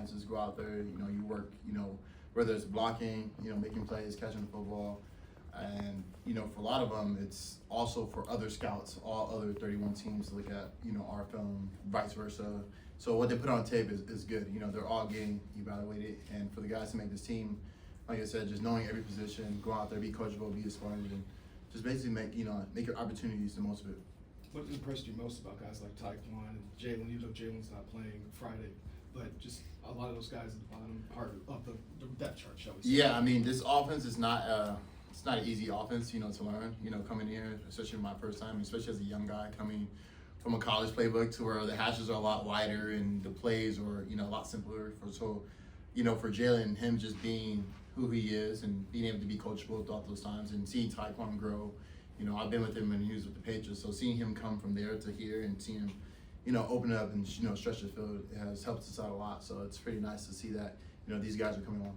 chances, go out there, you work, whether it's blocking, making plays, catching the football. And, for a lot of them, it's also for other scouts, all other 31 teams to look at, our film, vice versa. So what they put on tape is good. They're all getting evaluated. And for the guys to make this team, like I said, just knowing every position, go out there, be coachable, be a sponge, and just basically make your opportunities the most of it. What impressed you most about guys like Taekwon and Jalen? You know Jalen's not playing Friday, but just a lot of those guys at the bottom part of the depth chart, shall we say. Yeah, I mean, this offense is not it's not an easy offense, to learn, coming here, especially my first time, especially as a young guy coming from a college playbook to where the hashes are a lot wider and the plays are, a lot simpler. For Jalen, him just being who he is and being able to be coachable throughout those times and seeing Taekwon grow. I've been with him when he was with the Patriots, so seeing him come from there to here and seeing him, open up and, stretch the field has helped us out a lot. So it's pretty nice to see that, these guys are coming on.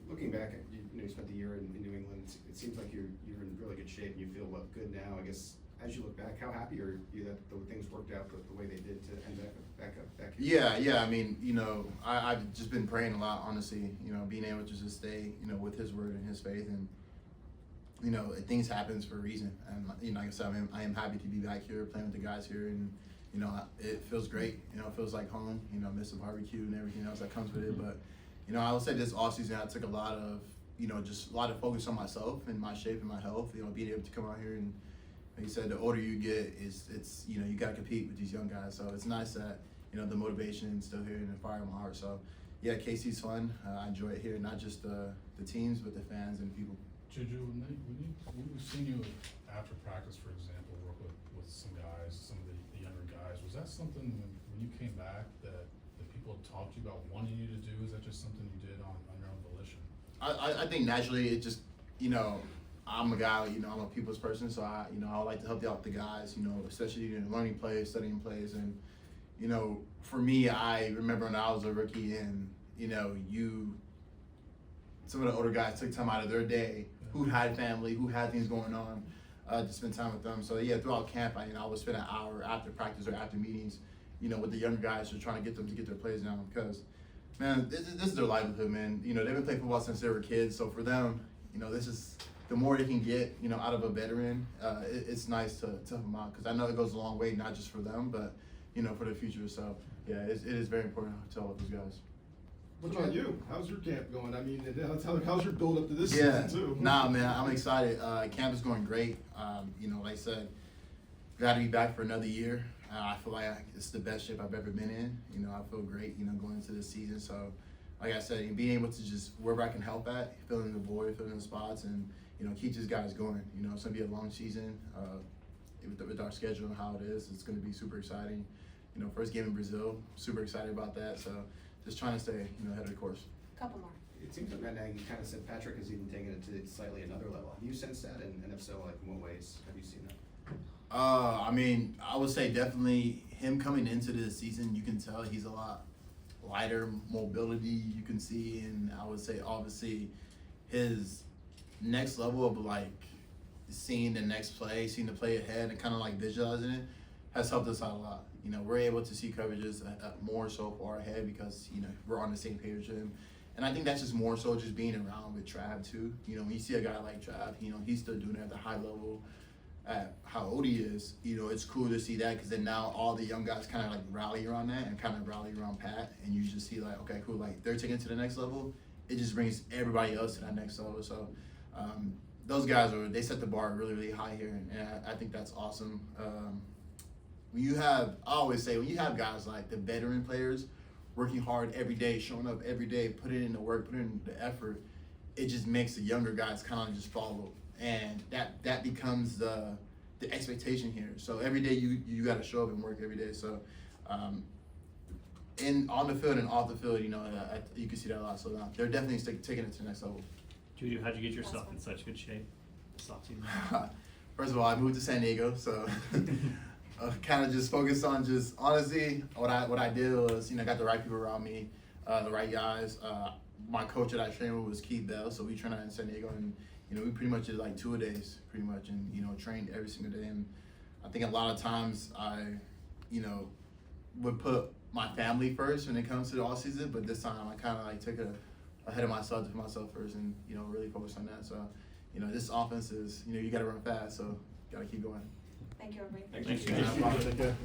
Looking back, you spent the year in New England. It seems like you're in really good shape and you feel good now. I guess as you look back, how happy are you that the things worked out the way they did to end back here? Yeah. I mean, I've just been praying a lot, honestly. Being able to just stay, with His word and His faith, and things happen for a reason. And like I said, I am happy to be back here playing with the guys here, and it feels great. It feels like home. Miss the barbecue and everything else that comes with it, but. I would say this offseason I took a lot of, just a lot of focus on myself and my shape and my health. Being able to come out here and, like you said, the older you get, it's you got to compete with these young guys. So it's nice that, the motivation is still here and the fire in my heart. So, yeah, KC's fun. I enjoy it here, not just the teams, but the fans and people. JuJu, we've seen you after practice, for example, work with some guys, some of the younger guys. Was that something when you came back that people talked to you about wanting you to do? Is that just something you did on your own volition? I think naturally it just, I'm a guy, I'm a people's person, so I like to help out the guys, especially learning plays, studying plays. And, for me, I remember when I was a rookie and, some of the older guys took time out of their day, who had family, who had things going on, to spend time with them. So, yeah, throughout camp, I would spend an hour after practice or after meetings, with the younger guys, just trying to get them to get their plays down, because, man, this is their livelihood, man. They've been playing football since they were kids, so for them, this is the more they can get, out of a veteran. It's nice to help them out, because I know it goes a long way, not just for them, but for the future. So yeah, it is very important to help those guys. What about you? How's your camp going? I mean, how's your build up to this season too? Nah, man, I'm excited. Camp is going great. Like I said, glad to be back for another year. I feel like it's the best shape I've ever been in. I feel great, going into this season. So, like I said, being able to just wherever I can help at, filling the void, filling the spots, and keep these guys going. It's gonna be a long season. With our schedule and how it is, it's gonna be super exciting. First game in Brazil, super excited about that. So, just trying to stay, ahead of the course. Couple more. It seems like Matt Nagy kind of said Patrick has even taken it to slightly another level. Have you sensed that, and if so, in what ways have you seen that? I mean, I would say definitely him coming into this season, you can tell he's a lot lighter, mobility you can see, and I would say obviously his next level of seeing the next play, seeing the play ahead, and kind of visualizing it has helped us out a lot. We're able to see coverages more so far ahead because we're on the same page with him, and I think that's just more so just being around with Trav too. When you see a guy like Trav, he's still doing it at the high level. At how old he is, it's cool to see that, because then now all the young guys kind of rally around that and kind of rally around Pat, and you just see okay, cool, they're taking it to the next level. It just brings everybody else to that next level. So those guys they set the bar really, really high here, and I think that's awesome. I always say when you have guys like the veteran players working hard every day, showing up every day, putting in the work, putting in the effort, it just makes the younger guys kind of just follow. And that becomes the expectation here. So every day you got to show up and work every day. So on the field and off the field, you can see that a lot. So they're definitely taking it to the next level. JuJu, how'd you get yourself in such good shape this offseason? First of all, I moved to San Diego, so kind of just focused on honestly what I did was got the right people around me, the right guys. My coach that I trained with was Keith Bell, so we trained out in San Diego, and we pretty much did 2-a-days pretty much, and trained every single day. And I think a lot of times I would put my family first when it comes to the off season, but this time I kind of like took it ahead of myself to put myself first and, you know, really focus on that. So, you know, this offense is, you know, you got to run fast, so got to keep going. Thank you, everybody. Thanks, Yeah, no problem. Take care.